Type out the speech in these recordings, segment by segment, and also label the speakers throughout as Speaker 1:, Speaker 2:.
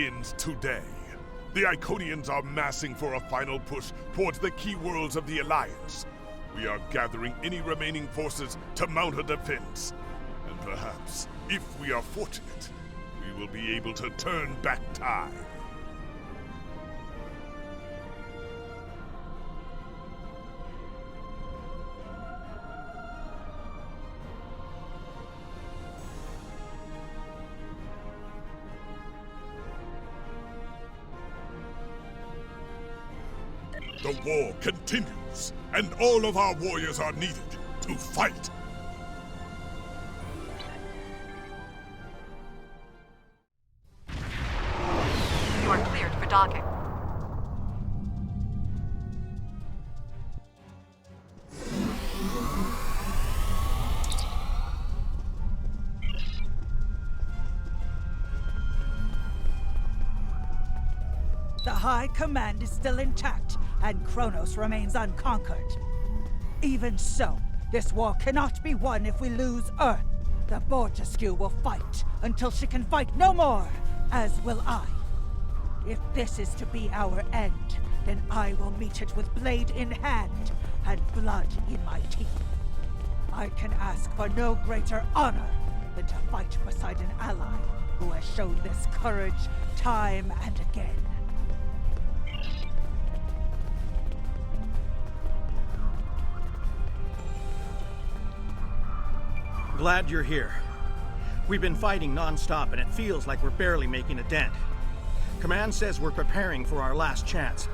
Speaker 1: ends today. The Iconians are massing for a final push towards the key worlds of the Alliance. We are gathering any remaining forces to mount a defense. And perhaps, if we are fortunate, we will be able to turn back time. The war continues, and all of our warriors are needed to fight.
Speaker 2: You are cleared for docking.
Speaker 3: The High Command is still intact, and Kronos remains unconquered. Even so, this war cannot be won if we lose Earth. The Borgescu will fight until she can fight no more, as will I. If this is to be our end, then I will meet it with blade in hand and blood in my teeth. I can ask for no greater honor than to fight beside an ally who has shown this courage time and again.
Speaker 4: Glad you're here. We've been fighting non-stop and it feels like we're barely making a dent. Command says we're preparing for our last chance.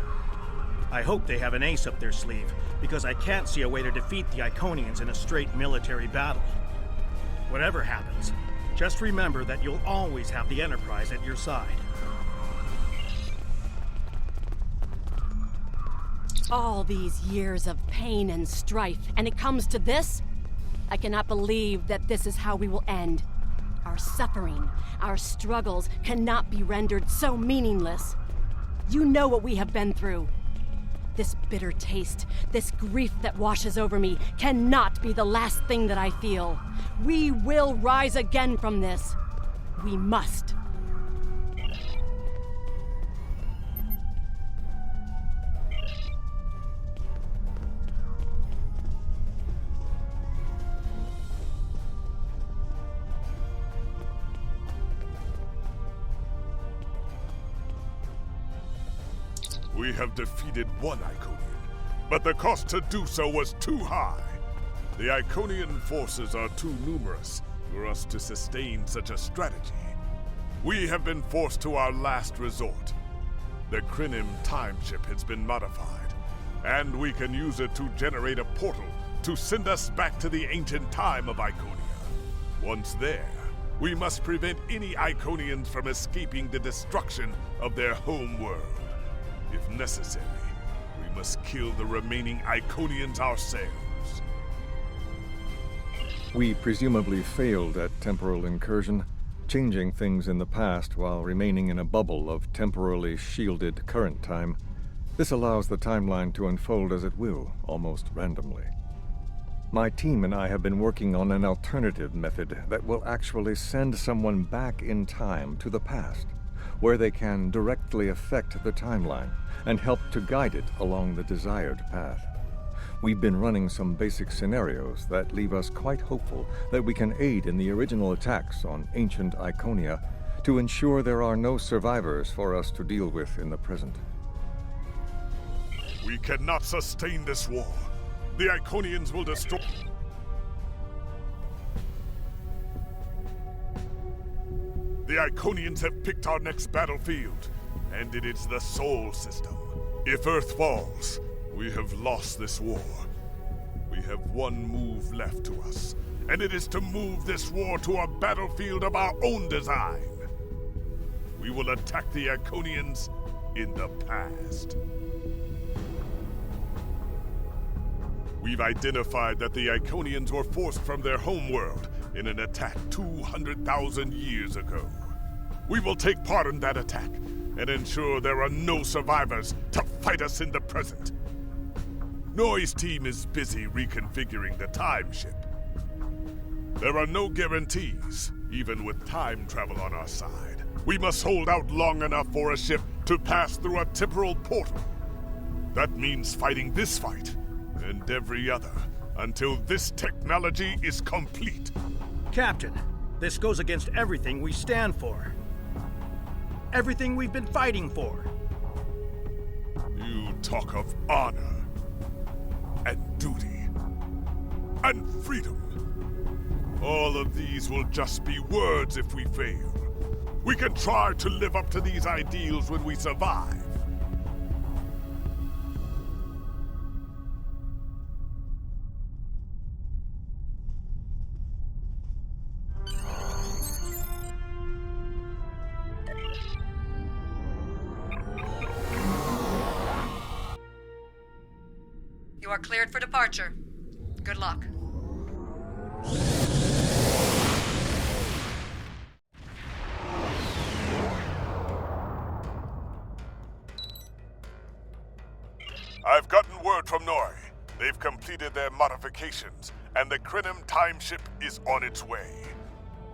Speaker 4: I hope they have an ace up their sleeve, because I can't see a way to defeat the Iconians in a straight military battle. Whatever happens, just remember that you'll always have the Enterprise at your side.
Speaker 5: All these years of pain and strife, and it comes to this? I cannot believe that this is how we will end. Our suffering, our struggles cannot be rendered so meaningless. You know what we have been through. This bitter taste, this grief that washes over me, cannot be the last thing that I feel. We will rise again from this. We must.
Speaker 1: We have defeated one Iconian, but the cost to do so was too high. The Iconian forces are too numerous for us to sustain such a strategy. We have been forced to our last resort. The Klingon time ship has been modified, and we can use it to generate a portal to send us back to the ancient time of Iconia. Once there, we must prevent any Iconians from escaping the destruction of their home world. If necessary, we must kill the remaining Iconians ourselves.
Speaker 6: We presumably failed at temporal incursion, changing things in the past while remaining in a bubble of temporally shielded current time. This allows the timeline to unfold as it will, almost randomly. My team and I have been working on an alternative method that will actually send someone back in time to the past, where they can directly affect the timeline and help to guide it along the desired path. We've been running some basic scenarios that leave us quite hopeful that we can aid in the original attacks on ancient Iconia to ensure there are no survivors for us to deal with in the present.
Speaker 1: We cannot sustain this war. The Iconians will destroy... The Iconians have picked our next battlefield, and it is the Sol system. If Earth falls, we have lost this war. We have one move left to us, and it is to move this war to a battlefield of our own design. We will attack the Iconians in the past. We've identified that the Iconians were forced from their homeworld in an attack 200,000 years ago. We will take part in that attack and ensure there are no survivors to fight us in the present. Noy's team is busy reconfiguring the time ship. There are no guarantees, even with time travel on our side. We must hold out long enough for a ship to pass through a temporal portal. That means fighting this fight, and every other, until this technology is complete.
Speaker 4: Captain, this goes against everything we stand for. Everything we've been fighting for.
Speaker 1: You talk of honor, and duty, and freedom. All of these will just be words if we fail. We can try to live up to these ideals when we survive.
Speaker 2: You are cleared for departure. Good luck.
Speaker 1: I've gotten word from Nori. They've completed their modifications, and the Krenim time ship is on its way.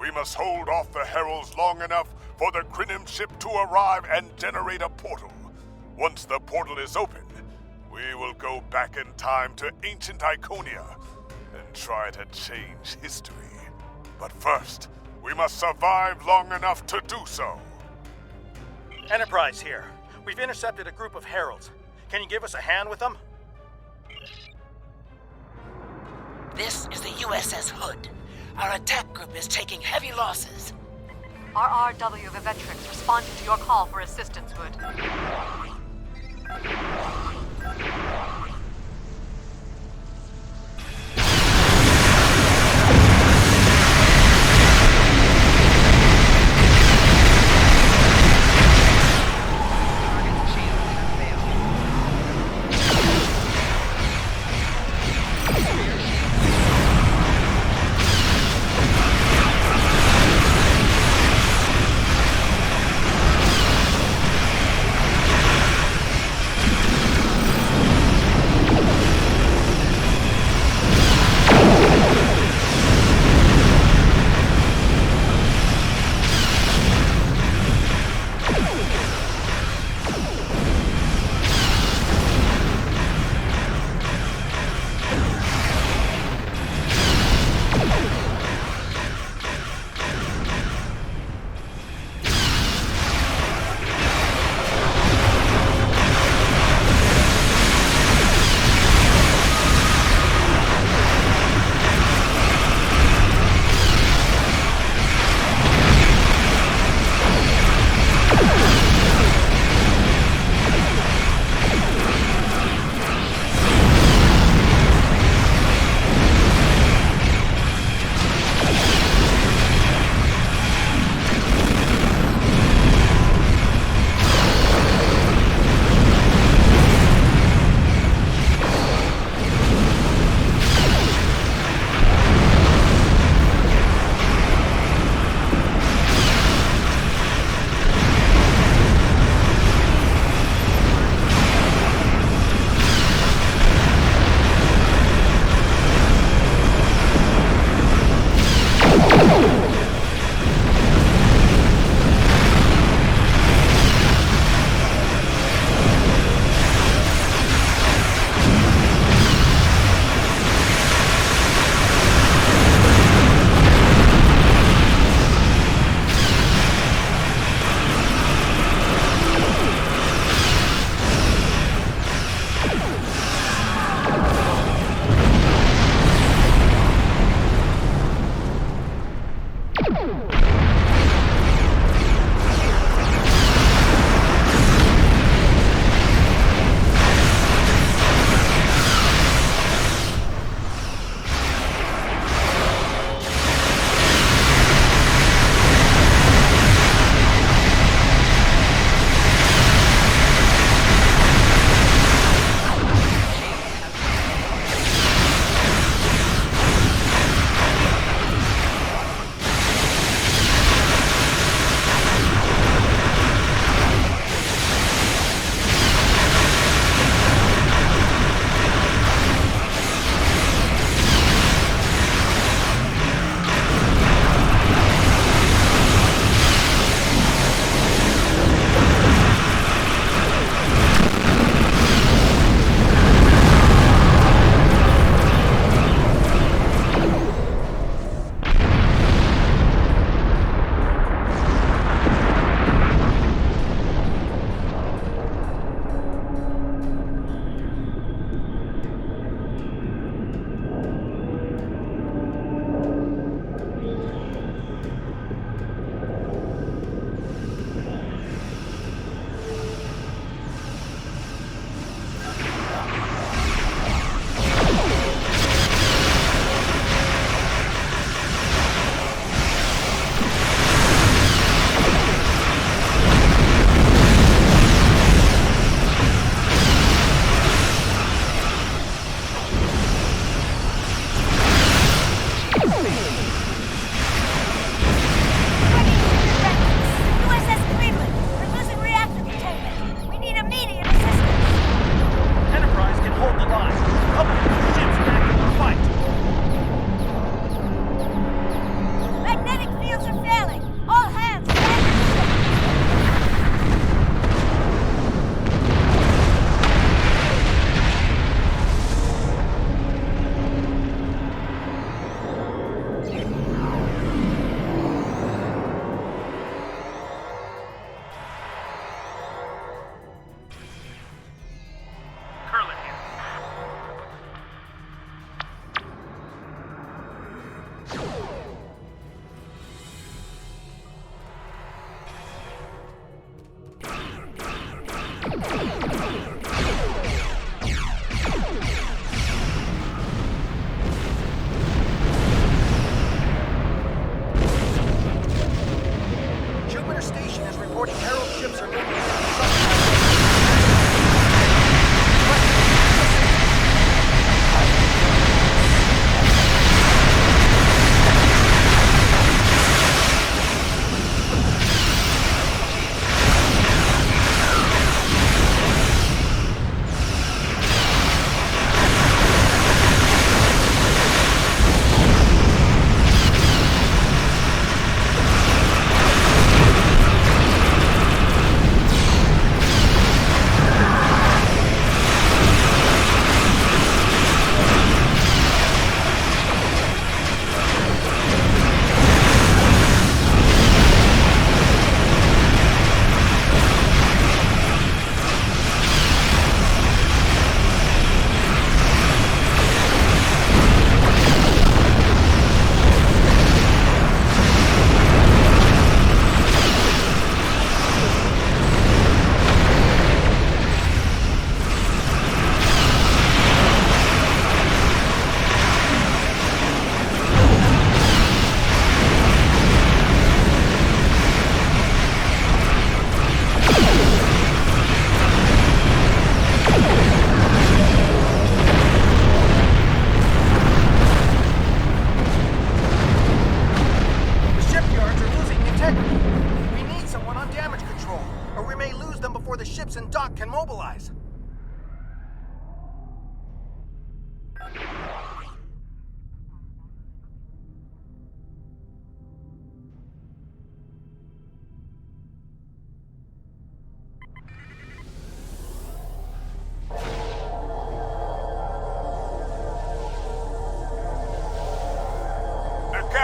Speaker 1: We must hold off the heralds long enough for the Krenim ship to arrive and generate a portal. Once the portal is open, we will go back in time to ancient Iconia and try to change history. But first, we must survive long enough to do so.
Speaker 4: Enterprise here. We've intercepted a group of heralds. Can you give us a hand with them?
Speaker 7: This is the USS Hood. Our attack group is taking heavy losses.
Speaker 2: RRW Vivetrix responded to your call for assistance, Hood.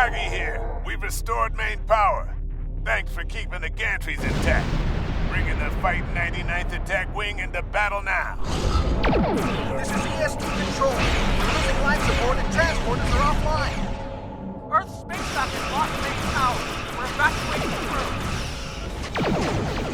Speaker 1: Kagi here. We've restored main power. Thanks for keeping the gantries intact. Bringing the Fight 99th Attack Wing into battle now.
Speaker 4: This is EST Control. We're losing life support and transporters are offline.
Speaker 8: Earth's spacecraft has lost main power. We're evacuating the crew.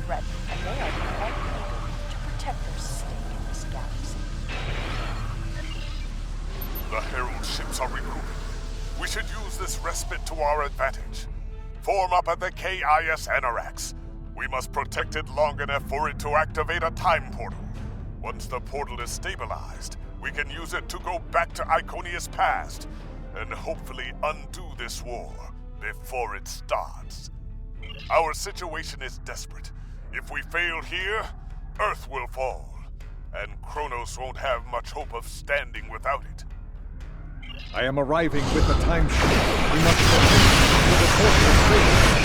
Speaker 9: threat, and they are quite eager to protect their stake in this galaxy.
Speaker 1: The Herald ships are regrouping. We should use this respite to our advantage. Form up at the KIS Anarax. We must protect it long enough for it to activate a time portal. Once the portal is stabilized, we can use it to go back to Iconia's past and hopefully undo this war before it starts. Our situation is desperate. If we fail here, Earth will fall, and Kronos won't have much hope of standing without it.
Speaker 6: I am arriving with the time ship. We must go to the portal station.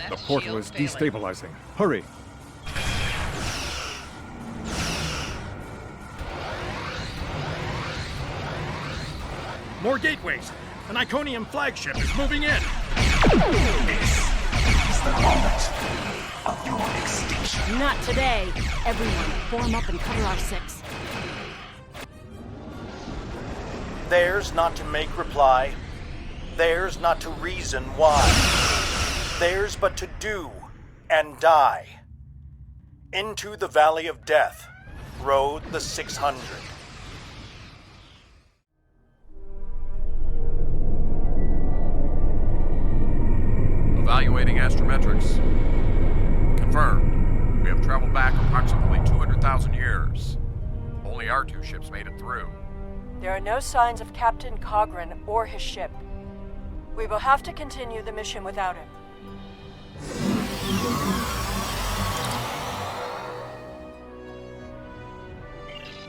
Speaker 6: The portal is destabilizing. Hurry!
Speaker 4: More gateways! An Iconian flagship is moving in!
Speaker 10: This is the moment of your extinction.
Speaker 5: Not today. Everyone, form up and cover our six.
Speaker 4: Theirs not to make reply. Theirs not to reason why. Theirs but to do and die. Into the Valley of Death rode the 600.
Speaker 11: Evaluating astrometrics. Confirmed. We have traveled back approximately 200,000 years. Only our two ships made it through.
Speaker 9: There are no signs of Captain Kagran or his ship. We will have to continue the mission without him.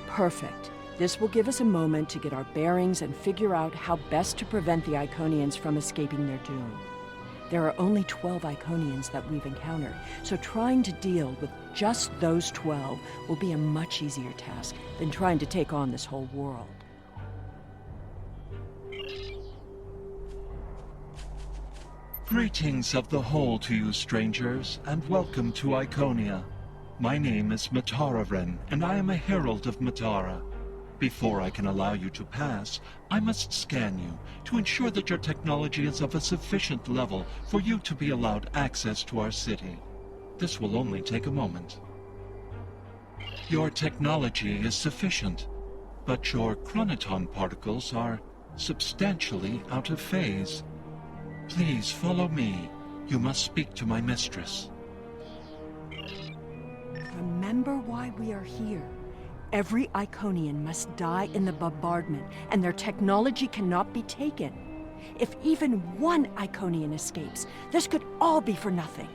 Speaker 12: Perfect. This will give us a moment to get our bearings and figure out how best to prevent the Iconians from escaping their doom. There are only 12 Iconians that we've encountered, so trying to deal with just those 12 will be a much easier task than trying to take on this whole world.
Speaker 10: Greetings of the whole to you, strangers, and welcome to Iconia. My name is Matara-Ren, and I am a herald of Matara. Before I can allow you to pass, I must scan you to ensure that your technology is of a sufficient level for you to be allowed access to our city. This will only take a moment. Your technology is sufficient, but your chronoton particles are substantially out of phase. Please follow me. You must speak to my mistress.
Speaker 12: Remember why we are here. Every Iconian must die in the bombardment, and their technology cannot be taken. If even one Iconian escapes, this could all be for nothing.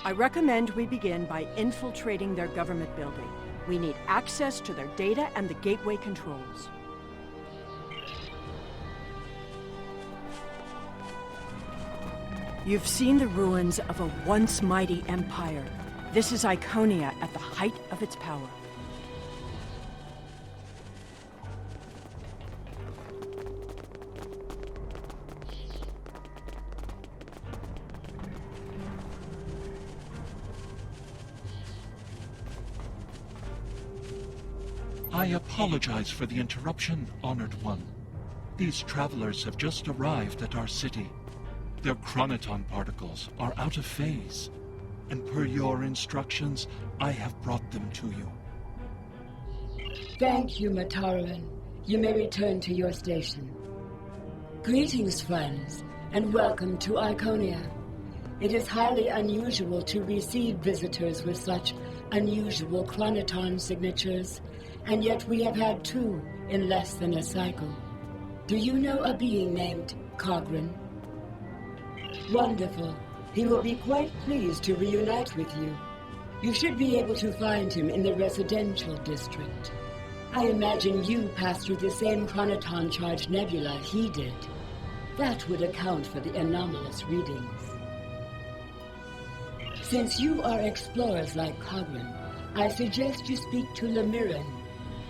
Speaker 12: I recommend we begin by infiltrating their government building. We need access to their data and the gateway controls. You've seen the ruins of a once mighty empire. This is Iconia at the height of its power.
Speaker 10: I apologize for the interruption, Honored One. These travelers have just arrived at our city. Their chronoton particles are out of phase, and per your instructions, I have brought them to you.
Speaker 13: Thank you, Mataran. You may return to your station. Greetings, friends, and welcome to Iconia. It is highly unusual to receive visitors with such unusual chronoton signatures, and yet we have had 2 in less than a cycle. Do you know a being named Kagran? Wonderful. He will be quite pleased to reunite with you. You should be able to find him in the residential district. I imagine you passed through the same chronoton-charged nebula he did. That would account for the anomalous readings. Since you are explorers like Kagran, I suggest you speak to Lemiran.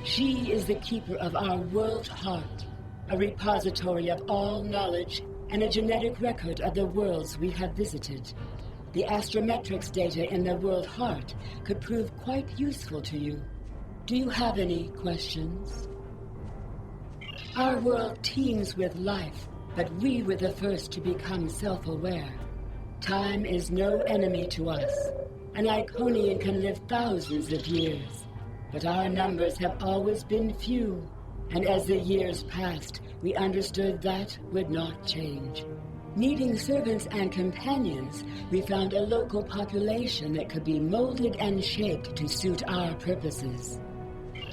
Speaker 13: She is the keeper of our world heart, a repository of all knowledge and a genetic record of the worlds we have visited. The astrometrics data in the world heart could prove quite useful to you. Do you have any questions? Our world teems with life, but we were the first to become self-aware. Time is no enemy to us. An Iconian can live thousands of years, but our numbers have always been few, and as the years passed, we understood that would not change. Needing servants and companions, we found a local population that could be molded and shaped to suit our purposes.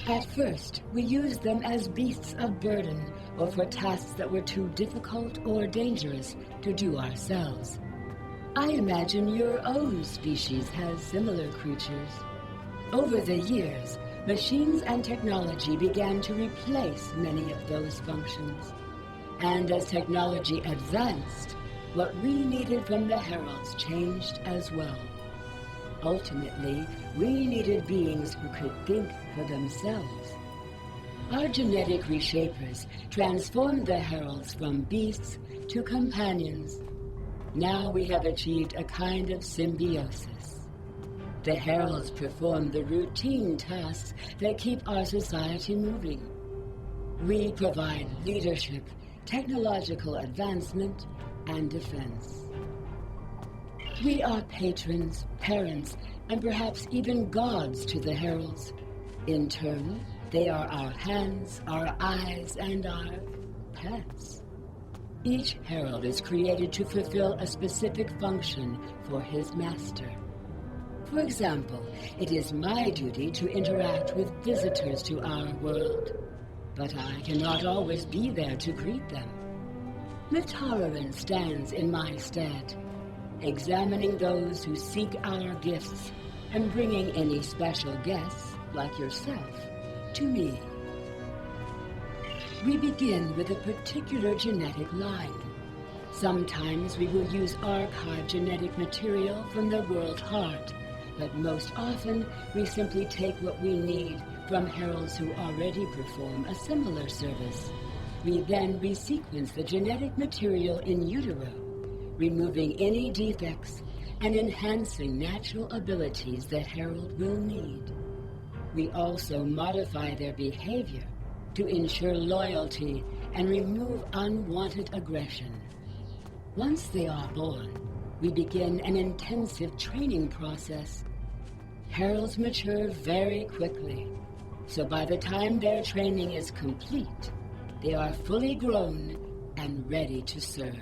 Speaker 13: At first, we used them as beasts of burden, or for tasks that were too difficult or dangerous to do ourselves. I imagine your own species has similar creatures. Over the years, machines and technology began to replace many of those functions. And as technology advanced, what we needed from the Heralds changed as well. Ultimately, we needed beings who could think for themselves. Our genetic reshapers transformed the Heralds from beasts to companions. Now we have achieved a kind of symbiosis. The Heralds perform the routine tasks that keep our society moving. We provide leadership, technological advancement, and defense. We are patrons, parents, and perhaps even gods to the Heralds. In turn, they are our hands, our eyes, and our pets. Each Herald is created to fulfill a specific function for his master. For example, it is my duty to interact with visitors to our world, but I cannot always be there to greet them. Mataran stands in my stead, examining those who seek our gifts and bringing any special guests, like yourself, to me. We begin with a particular genetic line. Sometimes we will use archived genetic material from the world heart, but most often we simply take what we need from heralds who already perform a similar service. We then resequence the genetic material in utero, removing any defects and enhancing natural abilities the herald will need. We also modify their behavior to ensure loyalty and remove unwanted aggression. Once they are born, we begin an intensive training process. Heralds mature very quickly, so by the time their training is complete, they are fully grown and ready to serve.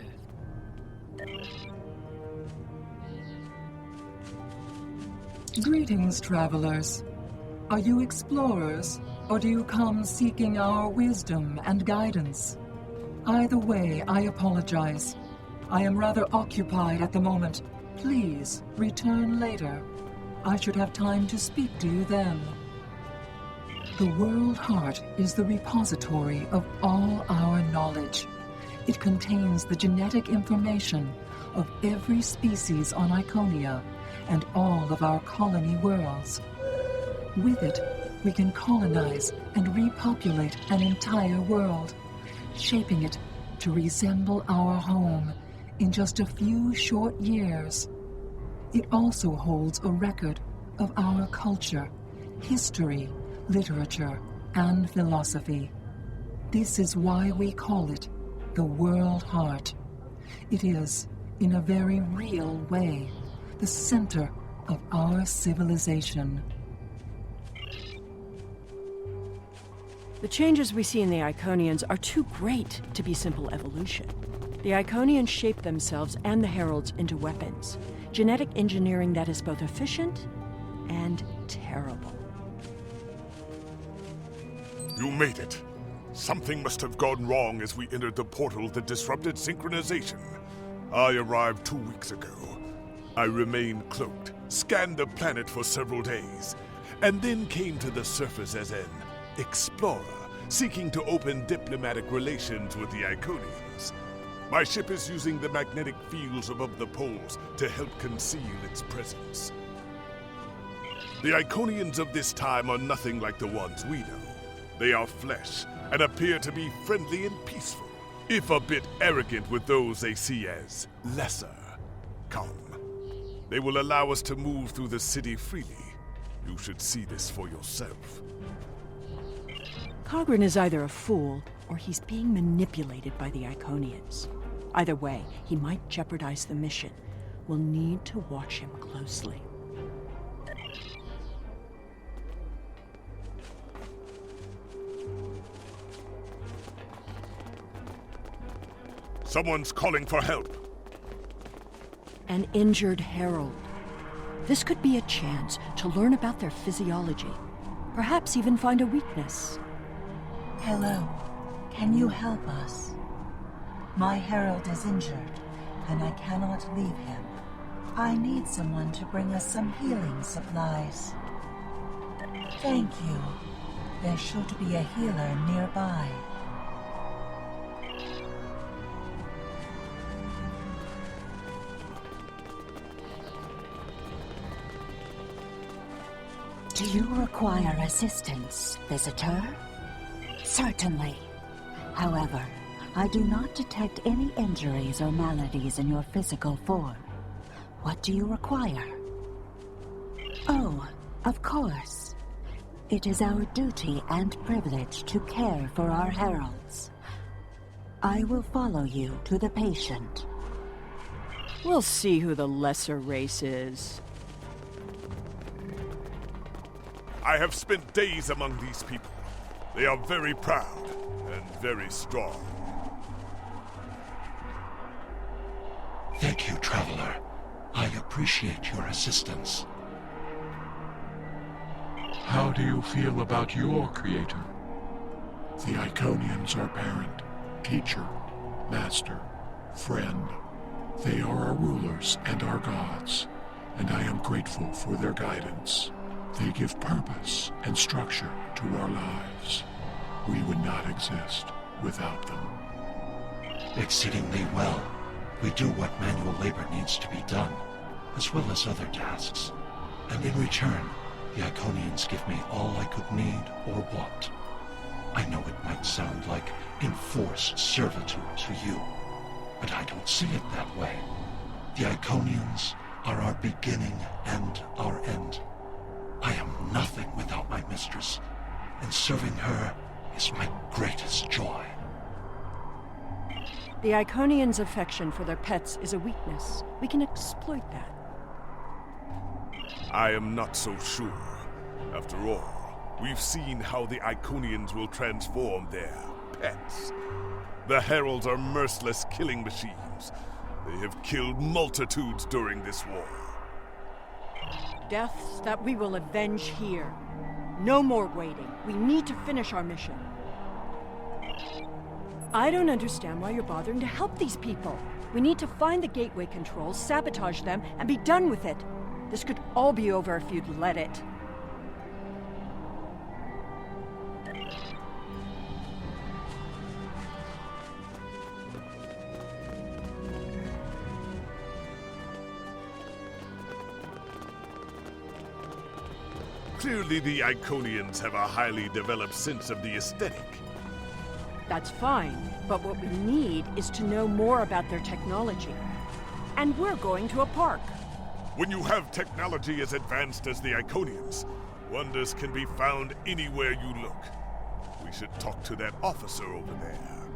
Speaker 14: Greetings, travelers. Are you explorers, or do you come seeking our wisdom and guidance? Either way, I apologize. I am rather occupied at the moment. Please, return later. I should have time to speak to you then. The World Heart is the repository of all our knowledge. It contains the genetic information of every species on Iconia and all of our colony worlds. With it, we can colonize and repopulate an entire world, shaping it to resemble our home in just a few short years. It also holds a record of our culture, history, literature, and philosophy. This is why we call it the World Heart. It is, in a very real way, the center of our civilization.
Speaker 12: The changes we see in the Iconians are too great to be simple evolution. The Iconians shape themselves and the Heralds into weapons. Genetic engineering that is both efficient and terrible.
Speaker 1: You made it. Something must have gone wrong as we entered the portal that disrupted synchronization. I arrived 2 weeks ago. I remained cloaked, scanned the planet for several days, and then came to the surface as an explorer, seeking to open diplomatic relations with the Iconians. My ship is using the magnetic fields above the poles to help conceal its presence. The Iconians of this time are nothing like the ones we know. They are flesh and appear to be friendly and peaceful, if a bit arrogant with those they see as lesser. Come. They will allow us to move through the city freely. You should see this for yourself.
Speaker 12: Kagran is either a fool, or he's being manipulated by the Iconians. Either way, he might jeopardize the mission. We'll need to watch him closely.
Speaker 1: Someone's calling for help.
Speaker 12: An injured herald. This could be a chance to learn about their physiology. Perhaps even find a weakness.
Speaker 15: Hello. Can you help us? My herald is injured, and I cannot leave him. I need someone to bring us some healing supplies. Thank you. There should be a healer nearby.
Speaker 16: Do you require assistance, visitor? Certainly. However, I do not detect any injuries or maladies in your physical form. What do you require? Oh, of course. It is our duty and privilege to care for our heralds. I will follow you to the patient.
Speaker 12: We'll see who the lesser race is.
Speaker 1: I have spent days among these people. They are very proud and very strong.
Speaker 10: Thank you, traveler. I appreciate your assistance.
Speaker 17: How do you feel about your creator? The Iconians are parent, teacher, master, friend. They are our rulers and our gods, and I am grateful for their guidance. They give purpose and structure to our lives. We would not exist without them.
Speaker 10: Exceedingly well. We do what manual labor needs to be done, as well as other tasks. And in return, the Iconians give me all I could need or want. I know it might sound like enforced servitude to you, but I don't see it that way. The Iconians are our beginning and our end. I am nothing without my mistress, and serving her is my greatest joy.
Speaker 12: The Iconians' affection for their pets is a weakness. We can exploit that.
Speaker 1: I am not so sure. After all, we've seen how the Iconians will transform their pets. The Heralds are merciless killing machines. They have killed multitudes during this war.
Speaker 12: Deaths that we will avenge here. No more waiting. We need to finish our mission. I don't understand why you're bothering to help these people. We need to find the gateway controls, sabotage them, and be done with it. This could all be over if you'd let it.
Speaker 1: Clearly the Iconians have a highly developed sense of the aesthetic.
Speaker 12: That's fine, but what we need is to know more about their technology. And we're going to a park.
Speaker 1: When you have technology as advanced as the Iconians, wonders can be found anywhere you look. We should talk to that officer over there.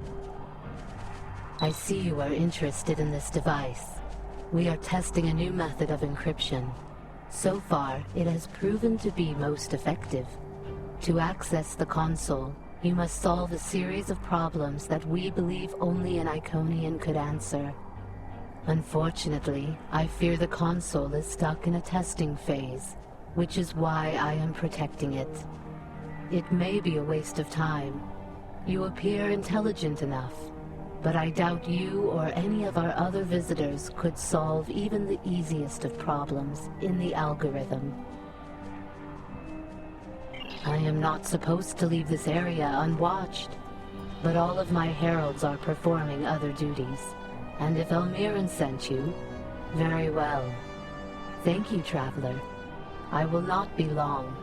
Speaker 18: I see you are interested in this device. We are testing a new method of encryption. So far, it has proven to be most effective. To access the console, you must solve a series of problems that we believe only an Iconian could answer. Unfortunately, I fear the console is stuck in a testing phase, which is why I am protecting it. It may be a waste of time. You appear intelligent enough, but I doubt you or any of our other visitors could solve even the easiest of problems in the algorithm. I am not supposed to leave this area unwatched, but all of my heralds are performing other duties. And if Elmiran sent you, very well. Thank you, Traveler. I will not be long.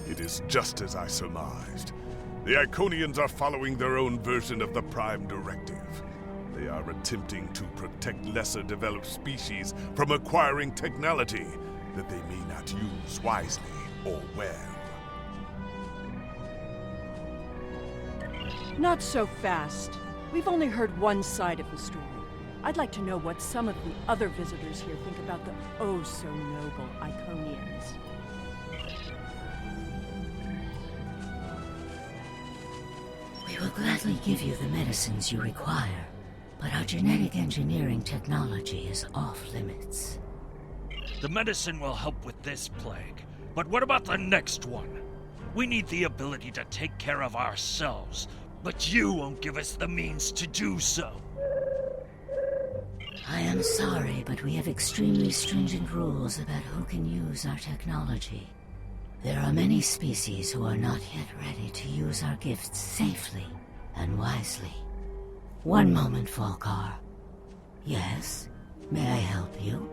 Speaker 1: It is just as I surmised. The Iconians are following their own version of the Prime Directive. They are attempting to protect lesser developed species from acquiring technology that they may not use wisely or well.
Speaker 12: Not so fast. We've only heard one side of the story. I'd like to know what some of the other visitors here think about the oh-so-noble Iconians.
Speaker 16: We will gladly give you the medicines you require, but our genetic engineering technology is off limits.
Speaker 19: The medicine will help with this plague, but what about the next one? We need the ability to take care of ourselves, but you won't give us the means to do so.
Speaker 16: I am sorry, but we have extremely stringent rules about who can use our technology. There are many species who are not yet ready to use our gifts safely and wisely. One moment, Volkar. Yes? May I help you?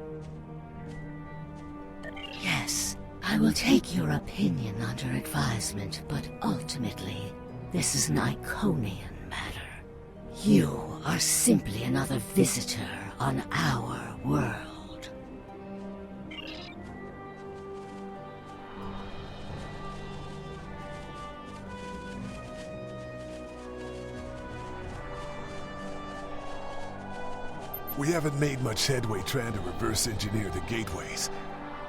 Speaker 16: Yes, I will take your opinion under advisement, but ultimately, this is an Iconian matter. You are simply another visitor on our world.
Speaker 1: We haven't made much headway trying to reverse engineer the gateways,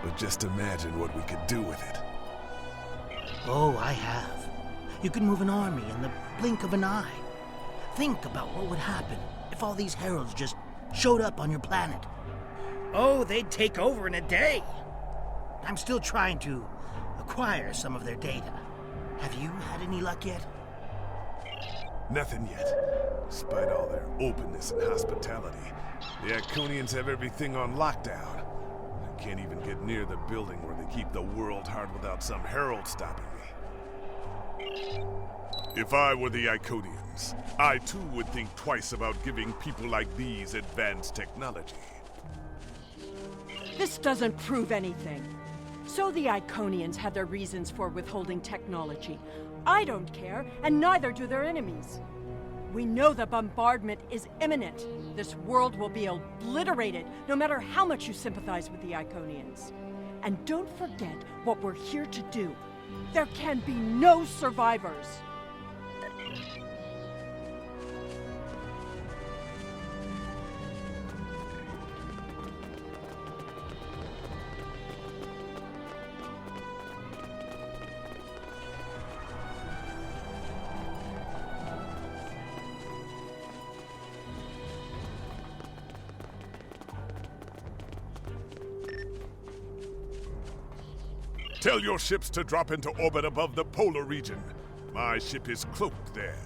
Speaker 1: but just imagine what we could do with it.
Speaker 4: Oh, I have. You can move an army in the blink of an eye. Think about what would happen if all these heralds just showed up on your planet. Oh, they'd take over in a day. I'm still trying to acquire some of their data. Have you had any luck yet?
Speaker 1: Nothing yet. Despite all their openness and hospitality, the Iconians have everything on lockdown. I can't even get near the building where they keep the world heart without some herald stopping me. If I were the Iconians, I too would think twice about giving people like these advanced technology.
Speaker 12: This doesn't prove anything. So the Iconians had their reasons for withholding technology. I don't care, and neither do their enemies. We know the bombardment is imminent. This world will be obliterated, no matter how much you sympathize with the Iconians. And don't forget what we're here to do. There can be no survivors.
Speaker 1: Tell your ships to drop into orbit above the polar region. My ship is cloaked there.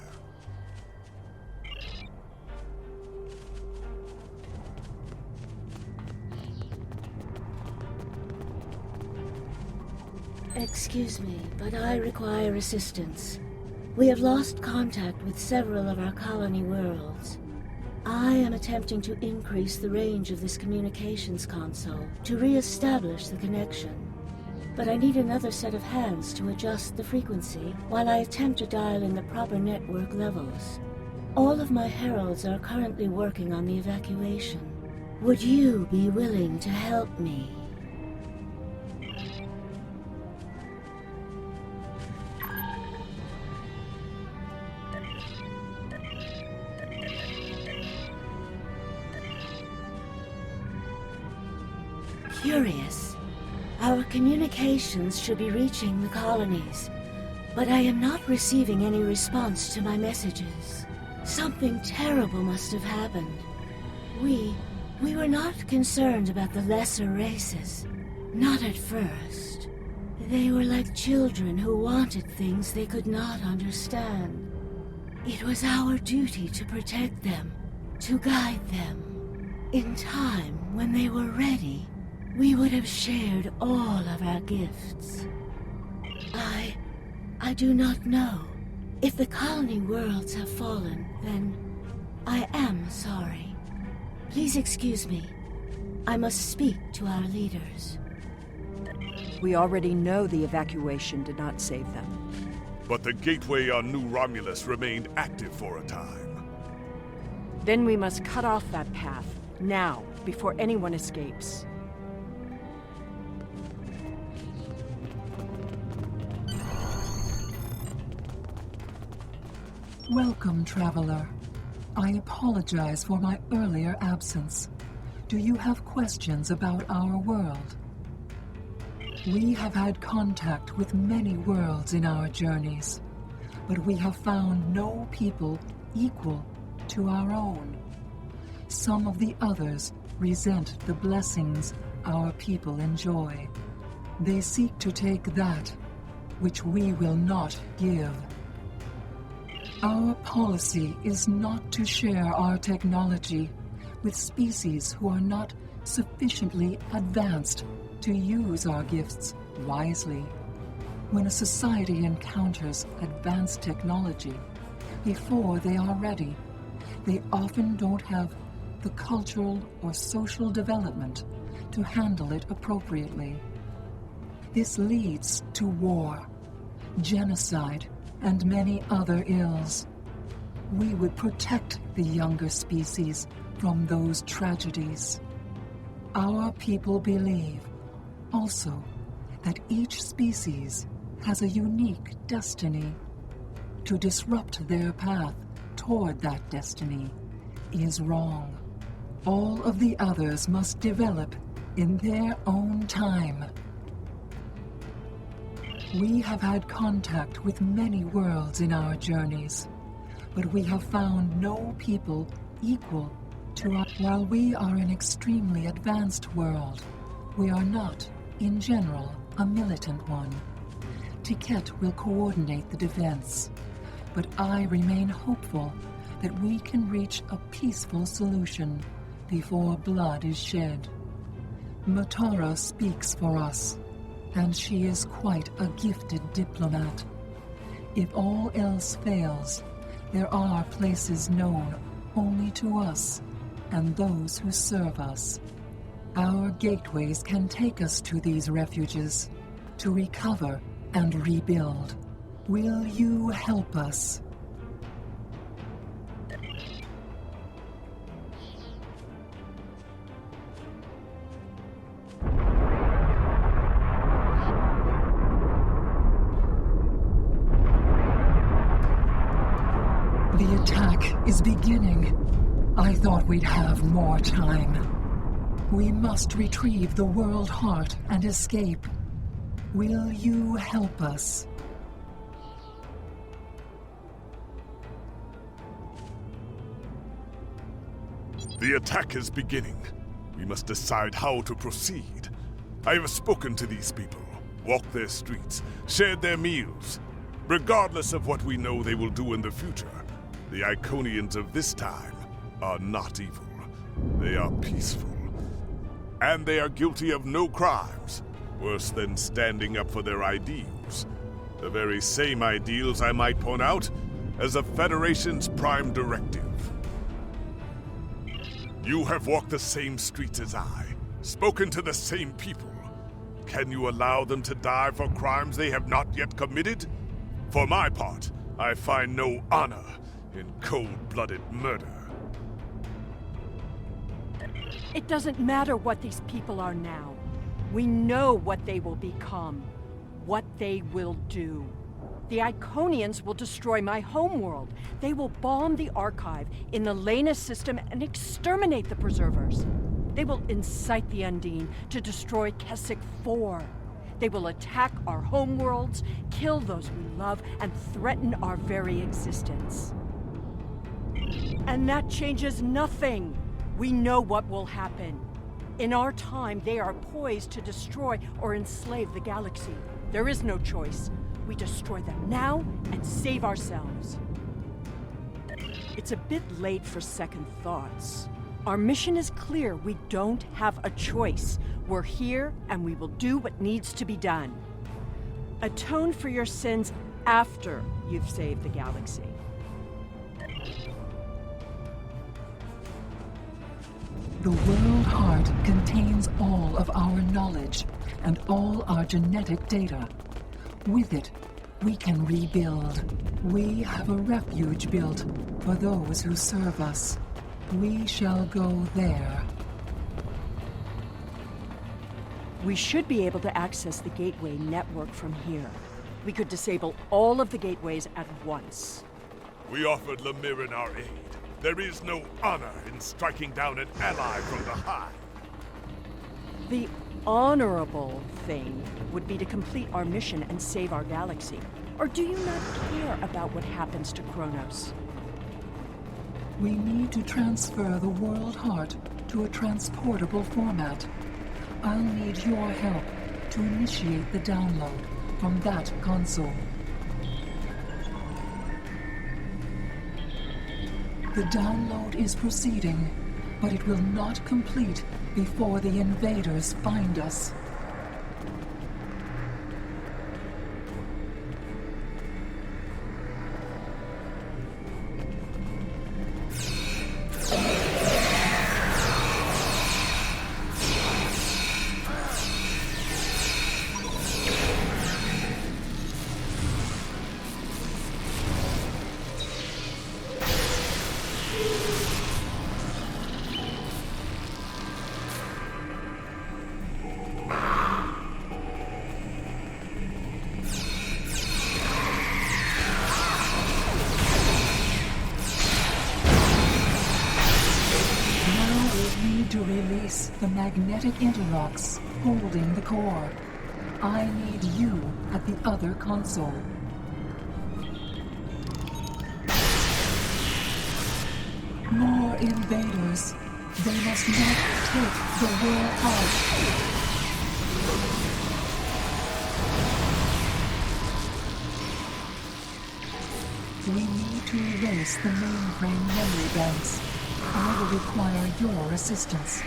Speaker 20: Excuse me, but I require assistance. We have lost contact with several of our colony worlds. I am attempting to increase the range of this communications console to re-establish the connection. But I need another set of hands to adjust the frequency while I attempt to dial in the proper network levels. All of my heralds are currently working on the evacuation. Would you be willing to help me? Curious. Our communications should be reaching the colonies, but I am not receiving any response to my messages. Something terrible must have happened. We were not concerned about the lesser races. Not at first. They were like children who wanted things they could not understand. It was our duty to protect them, to guide them. In time, when they were ready, we would have shared all of our gifts. I do not know. If the colony worlds have fallen, then I am sorry. Please excuse me. I must speak to our leaders.
Speaker 12: We already know the evacuation did not save them.
Speaker 1: But the gateway on New Romulus remained active for a time.
Speaker 12: Then we must cut off that path, now, before anyone escapes.
Speaker 14: Welcome, traveler. I apologize for my earlier absence. Do you have questions about our world? We have had contact with many worlds in our journeys, but we have found no people equal to our own. Some of the others resent the blessings our people enjoy. They seek to take that which we will not give. Our policy is not to share our technology with species who are not sufficiently advanced to use our gifts wisely. When a society encounters advanced technology, before they are ready, they often don't have the cultural or social development to handle it appropriately. This leads to war, genocide, and many other ills. We would protect the younger species from those tragedies. Our people believe, also, that each species has a unique destiny. To disrupt their path toward that destiny is wrong. All of the others must develop in their own time. We have had contact with many worlds in our journeys, but we have found no people equal to us. While we are an extremely advanced world, we are not, in general, a militant one. Tiket will coordinate the defense, but I remain hopeful that we can reach a peaceful solution before blood is shed. Matara speaks for us, and she is quite a gifted diplomat. If all else fails, there are places known only to us and those who serve us. Our gateways can take us to these refuges to recover and rebuild. Will you help us? The attack is beginning. I thought we'd have more time. We must retrieve the World Heart and escape. Will you help us?
Speaker 1: The attack is beginning. We must decide how to proceed. I have spoken to these people, walked their streets, shared their meals. Regardless of what we know they will do in the future, the Iconians of this time are not evil. They are peaceful. And they are guilty of no crimes, worse than standing up for their ideals. The very same ideals, I might point out, as the Federation's prime directive. You have walked the same streets as I, spoken to the same people. Can you allow them to die for crimes they have not yet committed? For my part, I find no honor in cold-blooded murder.
Speaker 12: It doesn't matter what these people are now. We know what they will become, what they will do. The Iconians will destroy my homeworld. They will bomb the archive in the Lena system and exterminate the Preservers. They will incite the Undine to destroy Keswick 4. They will attack our homeworlds, kill those we love, and threaten our very existence. And that changes nothing. We know what will happen. In our time, they are poised to destroy or enslave the galaxy. There is no choice. We destroy them now and save ourselves. It's a bit late for second thoughts. Our mission is clear. We don't have a choice. We're here and we will do what needs to be done. Atone for your sins after you've saved the galaxy.
Speaker 14: The World Heart contains all of our knowledge and all our genetic data. With it, we can rebuild. We have a refuge built for those who serve us. We shall go there.
Speaker 12: We should be able to access the gateway network from here. We could disable all of the gateways at once.
Speaker 1: We offered Lemirin our aid. There is no honor in striking down an ally from the Hive.
Speaker 12: The honorable thing would be to complete our mission and save our galaxy. Or do you not care about what happens to Kronos?
Speaker 14: We need to transfer the World Heart to a transportable format. I'll need your help to initiate the download from that console. The download is proceeding, but it will not complete before the invaders find us. To release the magnetic interlocks holding the core. I need you at the other console. More invaders. They must not take the World Heart. We need to erase the mainframe memory banks. I will require your assistance.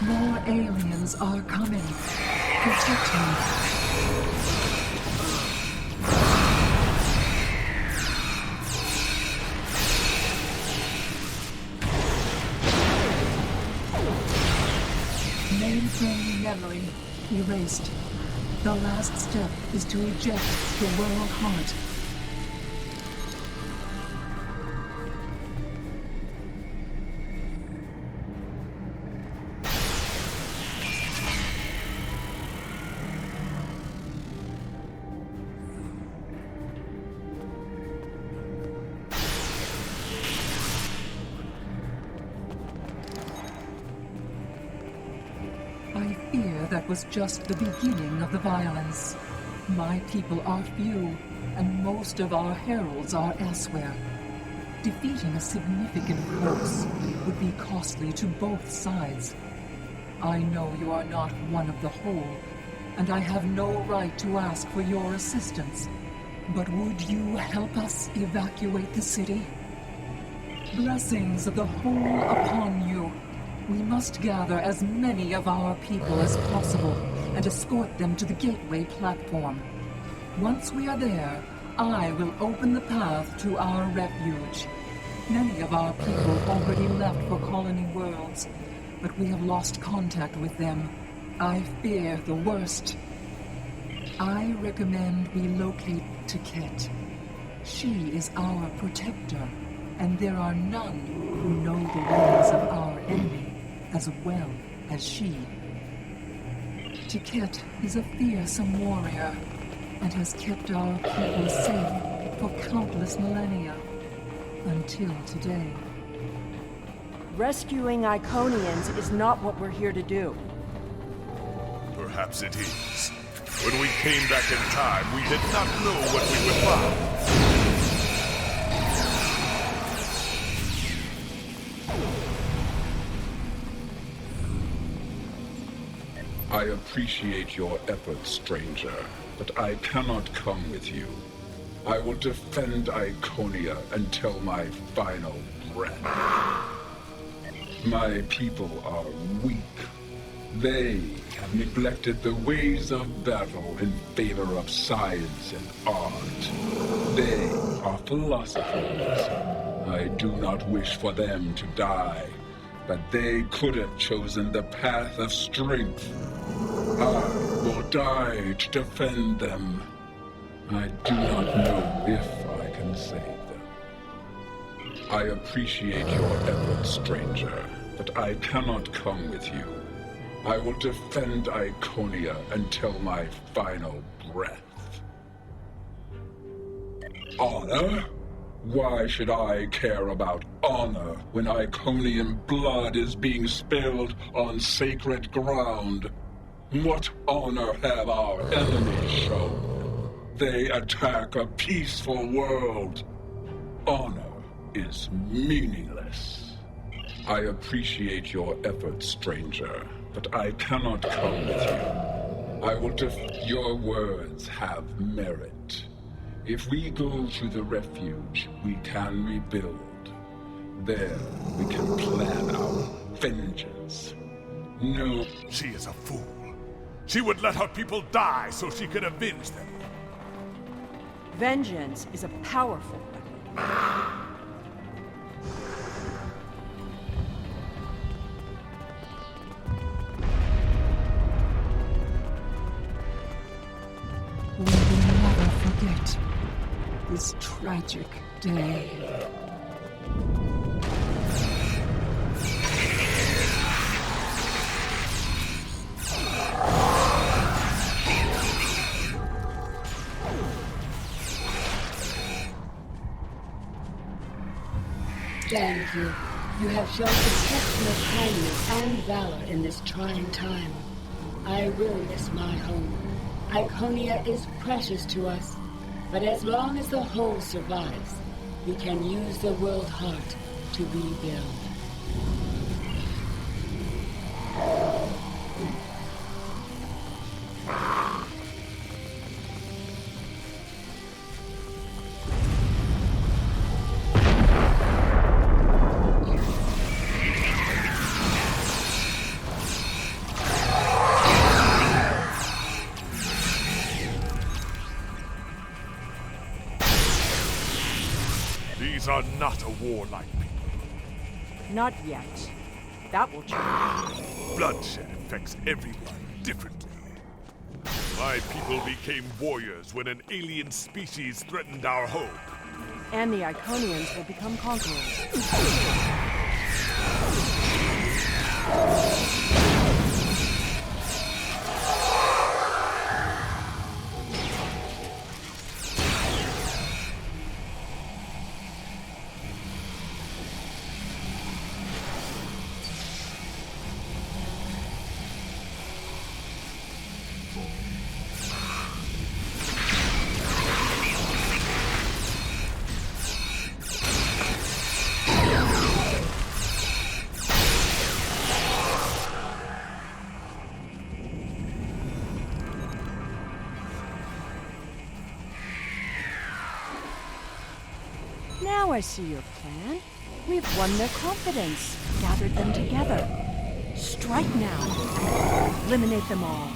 Speaker 14: More aliens are coming. Protect me. Mainframe memory erased. The last step is to eject the world heart. I fear that was just the beginning of the violence. My people are few, and most of our heralds are elsewhere. Defeating a significant force would be costly to both sides. I know you are not one of the whole, and I have no right to ask for your assistance. But would you help us evacuate the city? Blessings of the whole upon you. We must gather as many of our people as possible and escort them to the gateway platform. Once we are there, I will open the path to our refuge. Many of our people already left for Colony Worlds, but we have lost contact with them. I fear the worst. I recommend we locate Tiket. She is our protector, and there are none who know the ways of our enemy as well as she. Tiket is a fearsome warrior and has kept our people safe for countless millennia until today.
Speaker 9: Rescuing Iconians is not what we're here to do.
Speaker 1: Perhaps it is. When we came back in time, we did not know what we would find.
Speaker 17: I appreciate your efforts, stranger, but I cannot come with you. I will defend Iconia until my final breath. My people are weak. They have neglected the ways of battle in favor of science and art. They are philosophers. I do not wish for them to die, but they could have chosen the path of strength. I will die to defend them. I do not know if I can save them. I appreciate your efforts, stranger, but I cannot come with you. I will defend Iconia until my final breath. Honor? Why should I care about honor when Iconian blood is being spilled on sacred ground? What honor have our enemies shown? They attack a peaceful world. Honor is meaningless. I appreciate your efforts, stranger, but I cannot come with you. I will your words have merit. If we go to the refuge, we can rebuild. There, we can plan our vengeance. No.
Speaker 1: She is a fool. She would let her people die so she could avenge them.
Speaker 9: Vengeance is a powerful weapon.
Speaker 14: We will never forget this tragic day.
Speaker 13: Thank you. You have shown exceptional kindness and valor in this trying time. I will miss my home. Iconia is precious to us, but as long as the whole survives, we can use the world heart to rebuild.
Speaker 1: These are not a warlike people.
Speaker 12: Not yet. That will change.
Speaker 1: Bloodshed affects everyone differently. My people became warriors when an alien species threatened our home.
Speaker 12: And the Iconians will become conquerors. Now I see your plan. We've won their confidence, gathered them together. Strike now. Eliminate them all.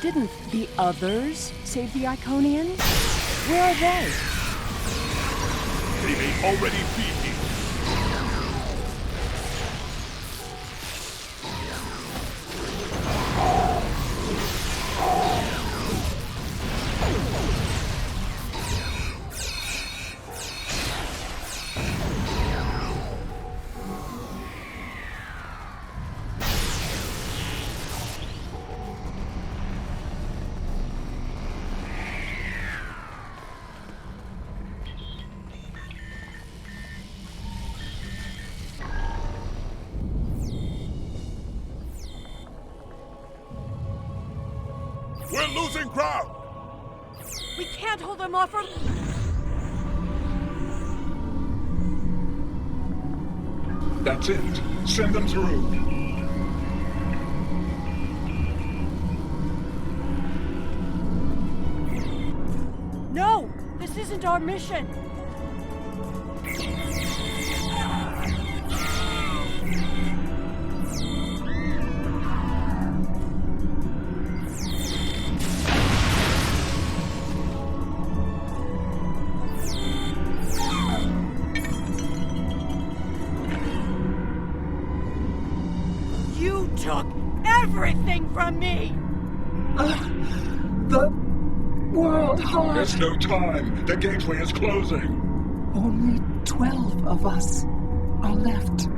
Speaker 12: Didn't the others save the Iconians? Where are they?
Speaker 1: They may already be here. We're losing ground!
Speaker 12: We can't hold them off or...
Speaker 17: That's it. Send them through.
Speaker 12: No! This isn't our mission! You took everything from me!
Speaker 14: The World Heart.
Speaker 17: There's no time. The gateway is closing.
Speaker 14: Only 12 of us are left.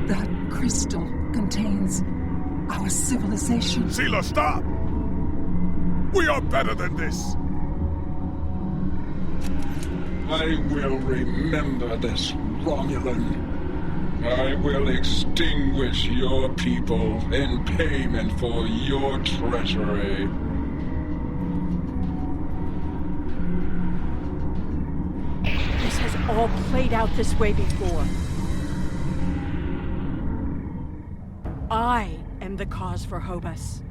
Speaker 14: That crystal contains our civilization.
Speaker 1: Sheila, stop! We are better than this!
Speaker 17: I will remember this, Romulan. I will extinguish your people in payment for your treachery.
Speaker 12: This has all played out this way before. I am the cause for Hobus.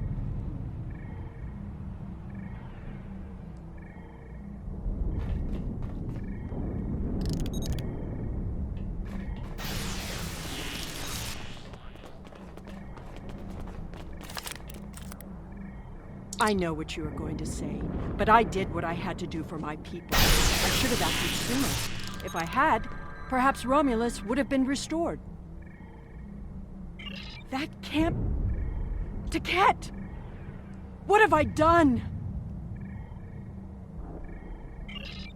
Speaker 12: I know what you are going to say, but I did what I had to do for my people. I should have acted sooner. If I had, perhaps Romulus would have been restored. That camp... Taket! What have I done?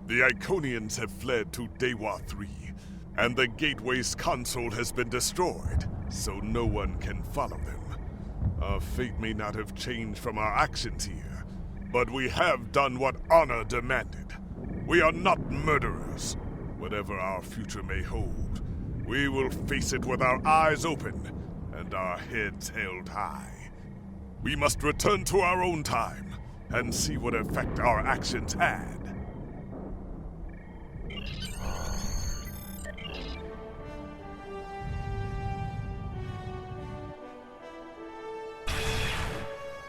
Speaker 1: The Iconians have fled to Dewa 3, and the Gateway's console has been destroyed, so no one can follow them. Our fate may not have changed from our actions here, but we have done what honor demanded. We are not murderers. Whatever our future may hold, we will face it with our eyes open and our heads held high. We must return to our own time and see what effect our actions had.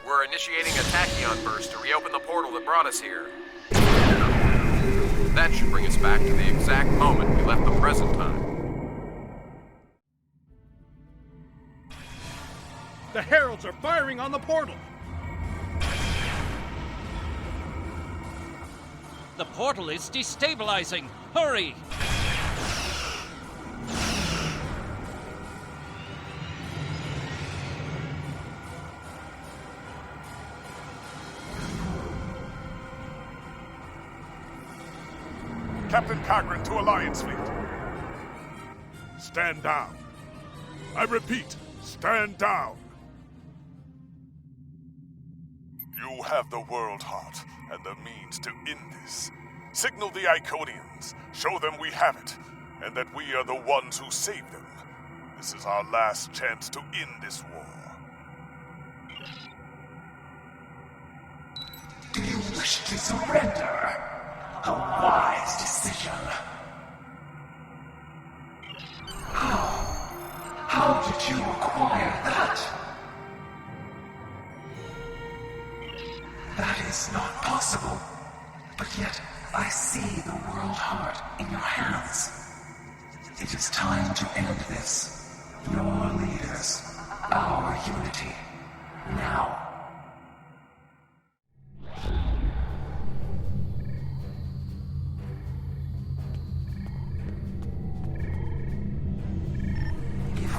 Speaker 11: We're initiating a tachyon burst to reopen the portal that brought us here. That should bring us back to the exact moment we left the present time.
Speaker 4: The heralds are firing on the portal!
Speaker 19: The portal is destabilizing! Hurry!
Speaker 1: Captain Kagran to Alliance Fleet. Stand down. I repeat, stand down. You have the World Heart and the means to end this. Signal the Iconians, show them we have it, and that we are the ones who saved them. This is our last chance to end this war.
Speaker 21: Do you wish to surrender? A wise decision. How did you acquire that? That is not possible. But yet, I see the World Heart in your hands. It is time to end this. Your leaders, our unity. Now.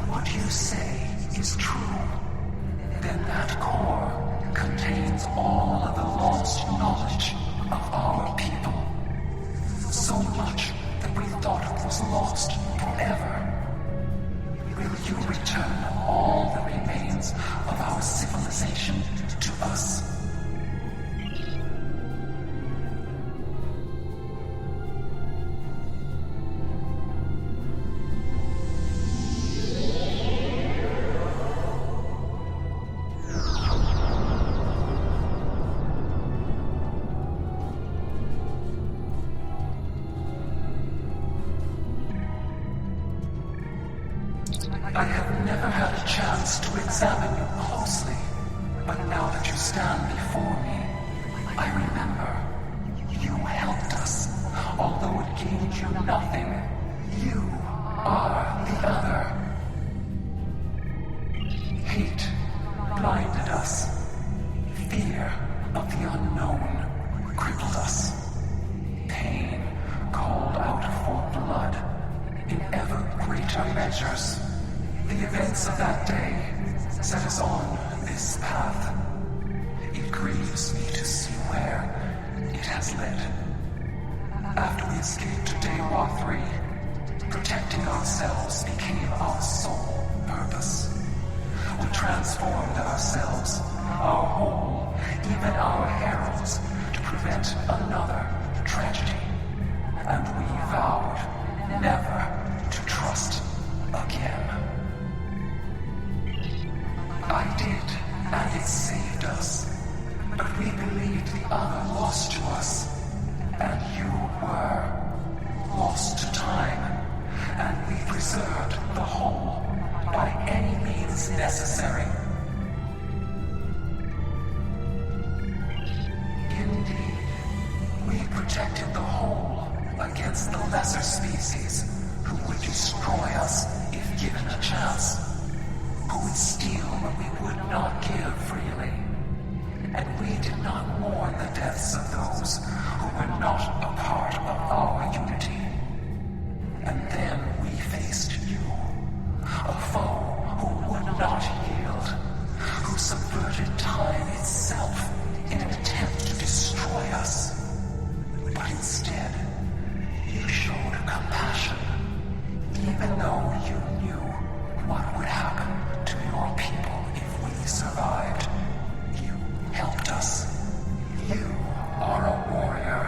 Speaker 21: What you say is true, then that core contains all of the lost knowledge of our people. So much that we thought it was lost forever. Will you return all that remains of our civilization to us? I have never had a chance to examine you closely, but now that you stand before me, I remember. You helped us, although it gained you nothing. You are the other. Hate blinded us. Fear of the unknown crippled us. Pain called out for blood in ever greater measures. The events of that day set us on this path. It grieves me to see where it has led. After we escaped to Dewa 3, protecting ourselves became our sole purpose. We transformed ourselves, our whole, even our heralds, to prevent another tragedy. And we vowed never to trust again. I did, and it saved us. But we believed the other lost to us. And you were lost to time. And we preserved the whole by any means necessary. Indeed, we protected the whole against the lesser species who would destroy us if given a chance. Who would steal what we would not give freely. and we did not mourn the deaths of those who were not a part of our unity. And then we faced you, a foe who would not yield, who subverted time itself in an attempt to destroy us. But instead, you showed compassion, even though you knew what would happen to your people if we survived. You helped us. You are a warrior,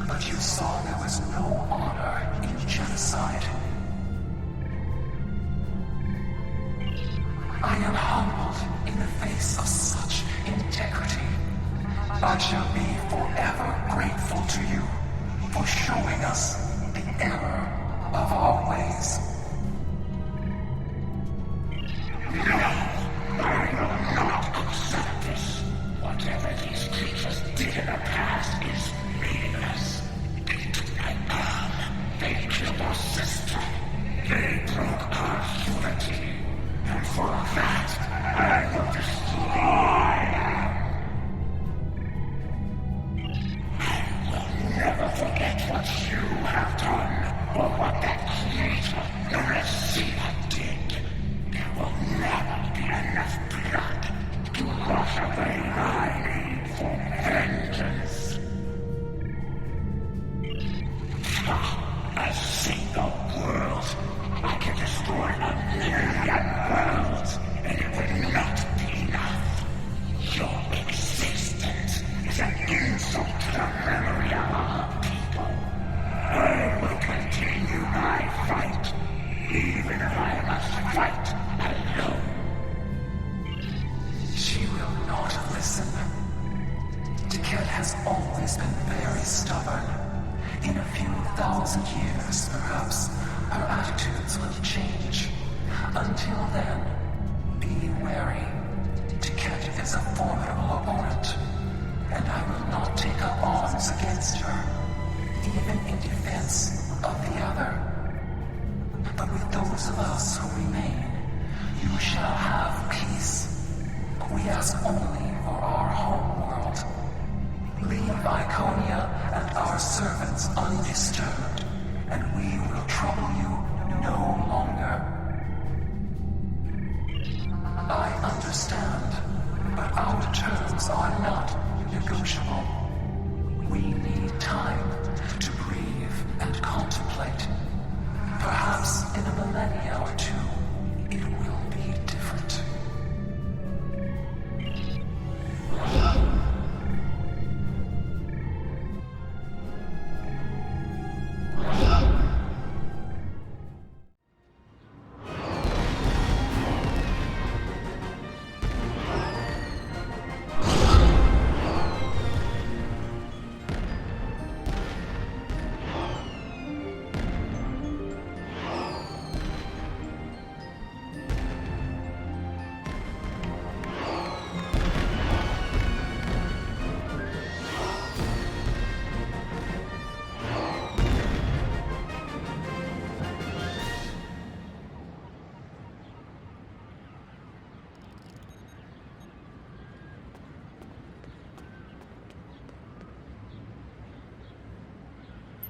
Speaker 21: but you saw there was no honor in genocide. I am humbled in the face of such integrity. I shall be forever grateful to you for showing us the error of our ways. No, I will not accept this. Whatever these creatures did in the past is meaningless. They took my mom. They killed our sister. They broke our unity. And for that, I will destroy them. I will never forget what you have done, or what that creator, the receiver, did. There will never be enough blood to wash away my need for vengeance. A single world. I can destroy 1,000,000 worlds, and it will not be enough. Your existence is an insult to the memory of our people. I will continue my fight, even if I must fight alone. She will not listen. Tiket has always been very stubborn. In a few thousand years, perhaps, her attitudes will change. Until then, be wary. Tiket is a formidable opponent, and I will not take up arms against her, even in defense of the other. But with those of us who remain, you shall have peace. We ask only for our home world. Leave Iconia and our servants undisturbed, and we will trouble you no longer. I understand, but our terms are not negotiable. We need time to breathe and contemplate. Perhaps in a millennia or two, it will be different.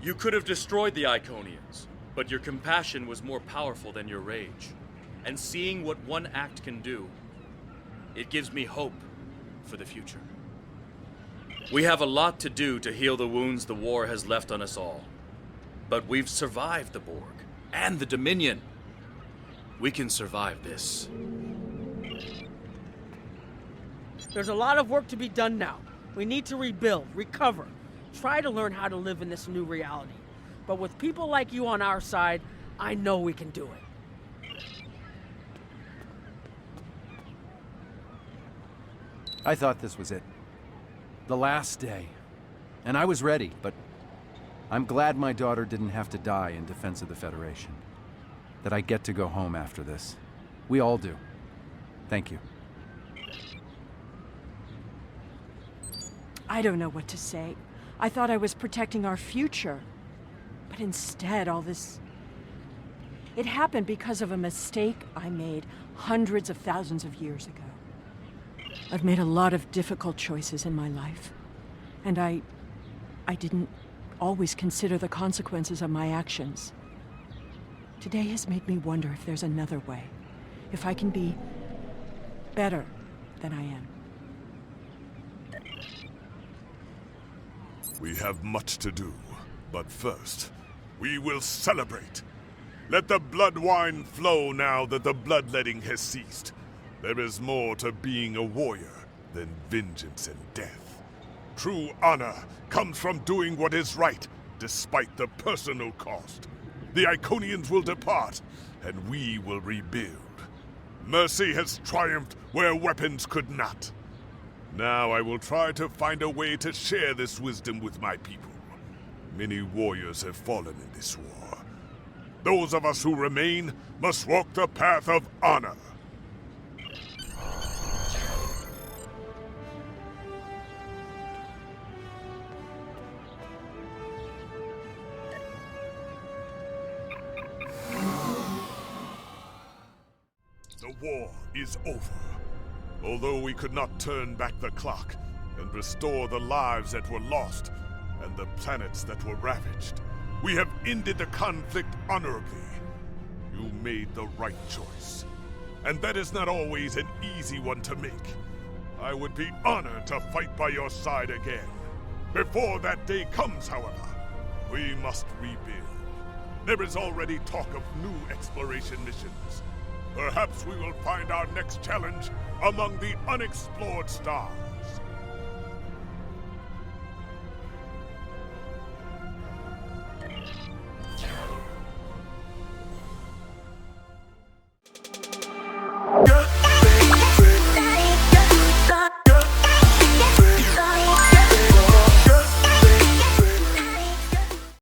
Speaker 3: You could have destroyed the Iconians, but your compassion was more powerful than your rage. And seeing what one act can do, it gives me hope for the future. We have a lot to do to heal the wounds the war has left on us all. But we've survived the Borg and the Dominion. We can survive this.
Speaker 8: There's a lot of work to be done now. We need to rebuild, recover, try to learn how to live in this new reality. But with people like you on our side, I know we can do it.
Speaker 22: I thought this was it. The last day. And I was ready, but I'm glad my daughter didn't have to die in defense of the Federation. That I get to go home after this. We all do. Thank you.
Speaker 9: I don't know what to say. I thought I was protecting our future. But instead, all this... It happened because of a mistake I made hundreds of thousands of years ago.
Speaker 12: I've made a lot of difficult choices in my life, and I didn't always consider the consequences of my actions. Today has made me wonder if there's another way, if I can be better than I am.
Speaker 1: We have much to do, but first, we will celebrate. Let the blood wine flow now that the bloodletting has ceased. There is more to being a warrior than vengeance and death. True honor comes from doing what is right, despite the personal cost. The Iconians will depart, and we will rebuild. Mercy has triumphed where weapons could not. Now I will try to find a way to share this wisdom with my people. Many warriors have fallen in this war. Those of us who remain must walk the path of honor. The war is over. Although we could not turn back the clock and restore the lives that were lost and the planets that were ravaged, we have ended the conflict honorably. You made the right choice. And that is not always an easy one to make. I would be honored to fight by your side again. Before that day comes, however, we must rebuild. There is already talk of new exploration missions. Perhaps we will find our next challenge among the unexplored stars.